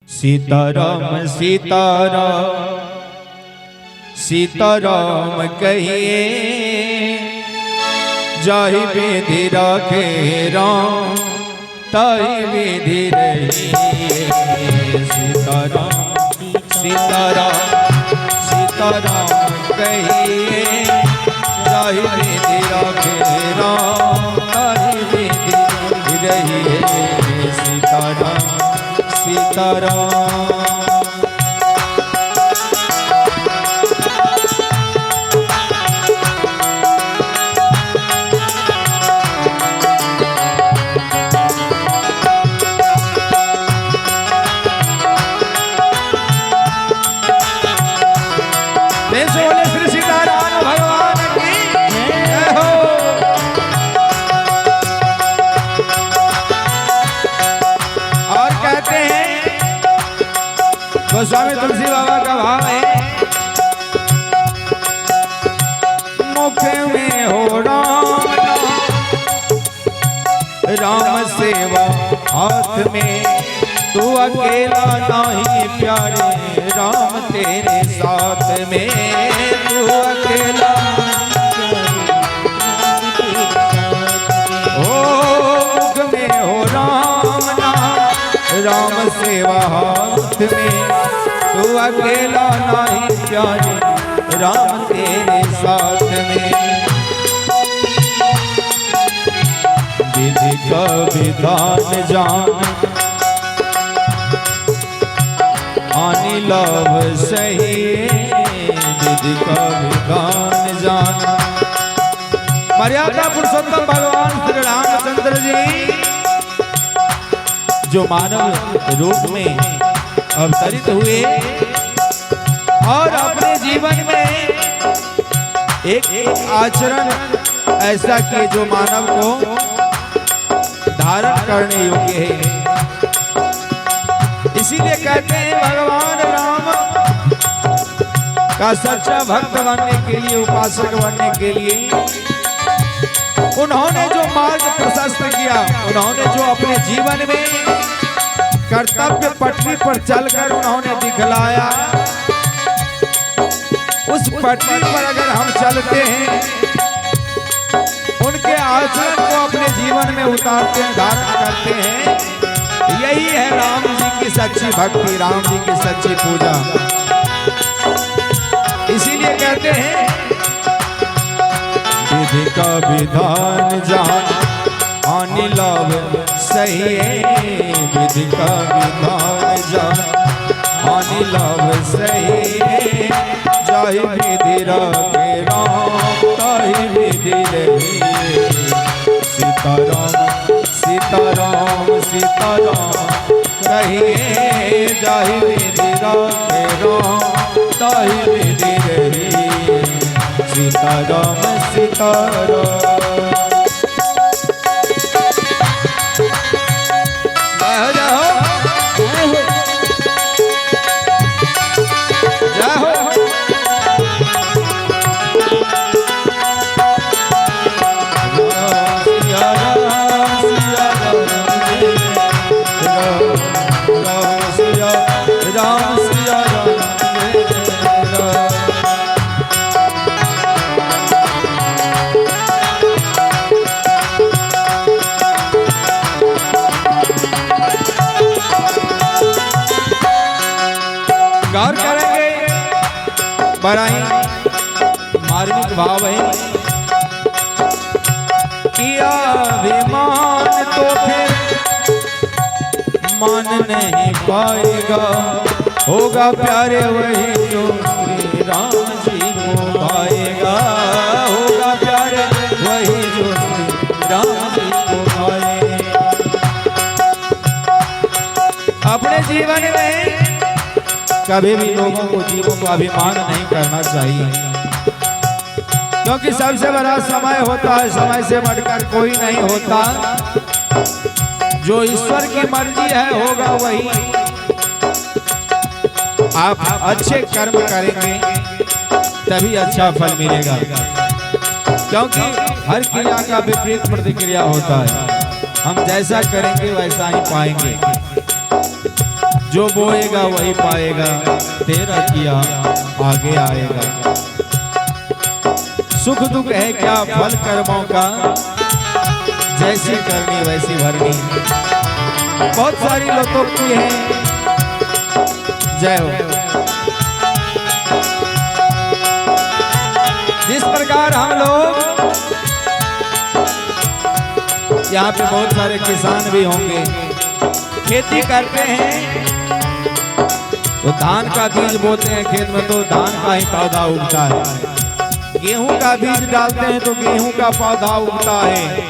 सीताराम सीताराम सीताराम कहिए, जाहि विधि राखे राम ताहि विधि रहिए। सीताराम सीताराम सीताराम कहिए, जाहि विधि राखे राम ताहि विधि रहिए। सीताराम सीताराम। गोस्वामी तुलसी बाबा का भाव है, मुख में हो राम राम सेवा हाथ में, तू अकेला नहीं प्यारे राम तेरे साथ में। तू अकेला ओ मुख में हो राम राम सेवा हाथ में, तू अकेला नहीं प्यारे राम तेरे साथ में। विधि का विधान जान आनी लव सही, विधि का विधान जान। मर्यादा पुरुषोत्तम भगवान श्री रामचंद्र जी जो मानव रूप में अवतरित हुए और अपने जीवन में एक आचरण ऐसा कि जो मानव को धारण करने योग्य है। इसीलिए कहते हैं भगवान राम का सच्चा भक्त बनने के लिए, उपासक बनने के लिए उन्होंने जो मार्ग प्रशस्त किया, उन्होंने जो अपने जीवन में कर्तव्य पटरी पर चलकर उन्होंने दिखलाया, उस पटरी पर अगर हम चलते हैं, उनके आचरण को अपने जीवन में उतारते हैं, धारण करते हैं, यही है राम जी की सच्ची भक्ति, राम जी की सच्ची पूजा। इसीलिए कहते हैं विधि का विधान जान आनी लाभ सही, विधि का विधान जान आनी लाभ सही। जाहि विधि राखे राम ताहि विधि रहिए। सीताराम सीताराम सीताराम कहिए, जाहि विधि राखे राम ताहि विधि रहिए। सीताराम सीताराम। गौर करेंगे, बड़ा ही मार्मिक भाव है। किया अभिमान तो फिर मान नहीं पाएगा, होगा प्यारे वही जो श्री राम जी को पाएगा। होगा प्यारे वही जो श्री राम जी को पाएगा। अपने जीवन में कभी भी लोगों को, जीवों को अभिमान नहीं करना चाहिए, क्योंकि सबसे बड़ा समय होता है, समय से बढ़कर कोई नहीं होता। जो ईश्वर की मर्जी है होगा वही। आप अच्छे कर्म करेंगे तभी अच्छा फल मिलेगा, क्योंकि हर क्रिया का विपरीत प्रतिक्रिया होता है। हम जैसा करेंगे वैसा ही पाएंगे। जो बोएगा वही पाएगा, तेरा किया आगे आएगा। सुख दुख है क्या फल कर्मों का, जैसी करनी वैसी भरनी। बहुत सारी लोकोक्ति है। जय हो। जिस प्रकार हम लोग यहाँ पे बहुत सारे किसान भी होंगे, खेती करते हैं तो धान का बीज बोते हैं खेत में, तो धान का ही पौधा उगता है। गेहूं का बीज डालते हैं तो गेहूं का पौधा उगता है।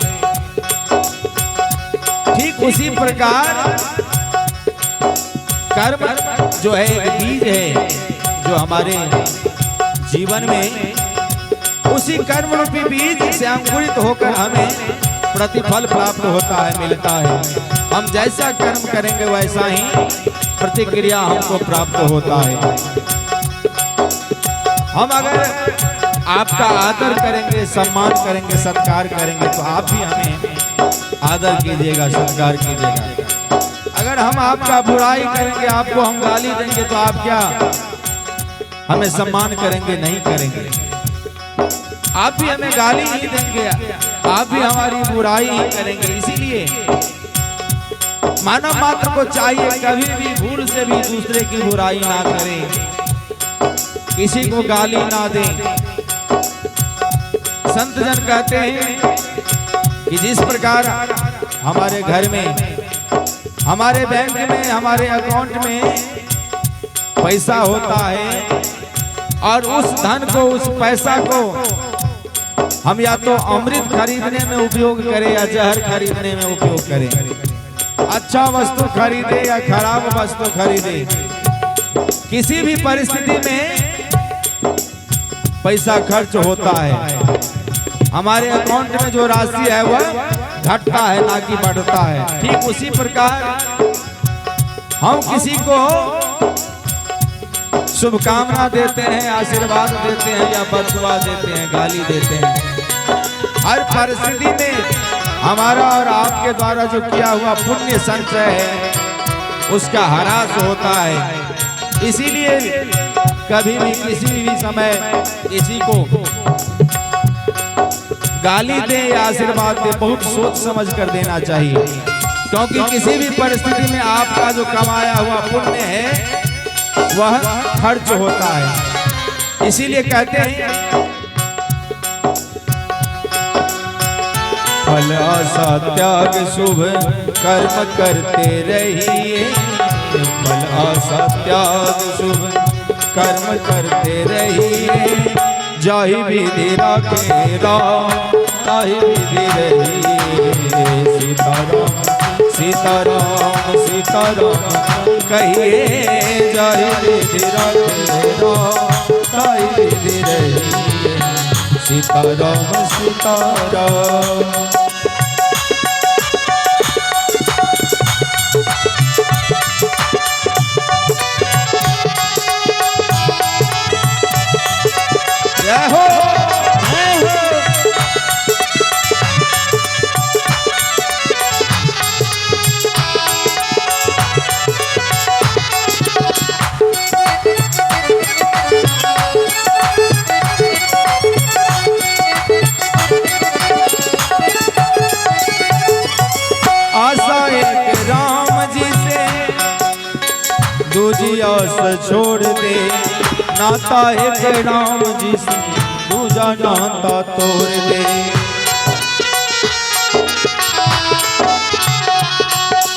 ठीक उसी प्रकार कर्म जो है एक बीज है जो हमारे जीवन में, उसी कर्म रूपी बीज से अंकुरित होकर हमें प्रतिफल प्राप्त होता है, मिलता है। हम जैसा कर्म करेंगे वैसा ही प्रतिक्रिया हमको प्राप्त होता है। हम अगर आपका आदर करेंगे, सम्मान करेंगे, सत्कार करेंगे तो आप भी हमें आदर कीजिएगा, सत्कार कीजिएगा। अगर हम आपका बुराई करेंगे, आपको हम गाली देंगे तो आप क्या हमें सम्मान करेंगे? नहीं करेंगे। आप भी हमें गाली नहीं देंगे, आप भी हमारी बुराई ही करेंगे। इसीलिए मानव मात्र को चाहिए कभी भी भूल से भी दूसरे की बुराई ना करें, किसी को गाली ना दें। संत जन कहते हैं कि जिस प्रकार हमारे घर में, हमारे बैंक में, हमारे अकाउंट में पैसा होता है और उस धन को, उस पैसा को हम या तो अमृत खरीदने में उपयोग करें या जहर खरीदने में उपयोग करें। अच्छा वस्तु खरीदे या खराब वस्तु खरीदे, किसी भी परिस्थिति में पैसा खर्च होता है। हमारे अकाउंट में जो राशि है वह घटता है ना कि बढ़ता है। ठीक उसी प्रकार हम किसी को शुभकामना देते हैं, आशीर्वाद देते हैं या बददुआ देते हैं, गाली देते हैं। हर परिस्थिति में हमारा और आपके द्वारा जो किया हुआ पुण्य संचय है उसका ह्रास होता है। इसीलिए कभी भी किसी भी समय किसी को गाली दे या आशीर्वाद दे, बहुत सोच समझ कर देना चाहिए, क्योंकि किसी भी परिस्थिति में आपका जो कमाया हुआ पुण्य है वह खर्च होता है। इसीलिए कहते हैं फल आशा त्याग शुभ कर्म करते रहिए, फल आशा त्याग शुभ कर्म करते रहिए। जाहि विधि राखे राम, ताहि विधि रहिए। सीताराम सीताराम सीताराम कहिए, जाहि विधि राखे राम, ताहि विधि रहिए। सीताराम सीताराम। जय हो, जय हो। आशा एक राम जी से, दूजी आस छोड़ दे। नाता एक राम जी से, दूजा नाता तोड़ दे।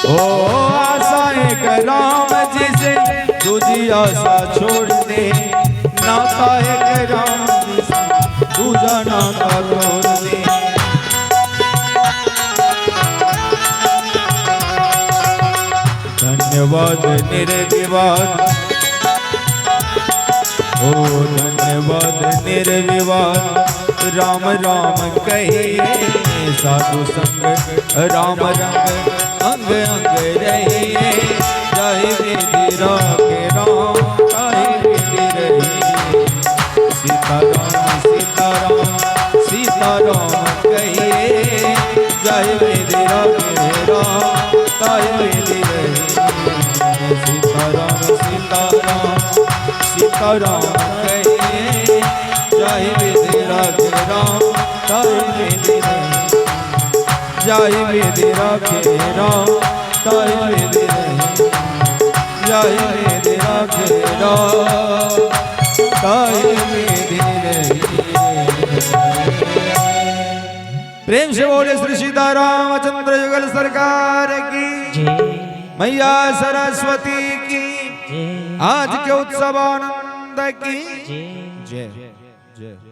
ओ आशा एक राम जी से, दूजी आशा छोड़ दे। नाता एक राम जी से, दूजा नाता तोड़ दे। धन्यवाद निर्विवाद, ओ धन्यवाद निर्विवाद। राम राम कहिए, साधु संग राम रंग अंग अंग रहिए। जाहि विधि राखे राम, ताहि विधि रहिए। सीताराम सीताराम सीताराम कहिए, जाहि विधि राखे राम, ताहि विधि रहिए। सीता सीताराम कहिए जय विधि रखे राम तय विधि रहे जय विधि रखे राम तय विधि रहे जय विधि रखे राम तय विधि रहे। प्रेम से बोले श्री सीतारामचंद्र युगल सरकार की, मैया सरस्वती की, आज के उत्सव आनंद की जय जय।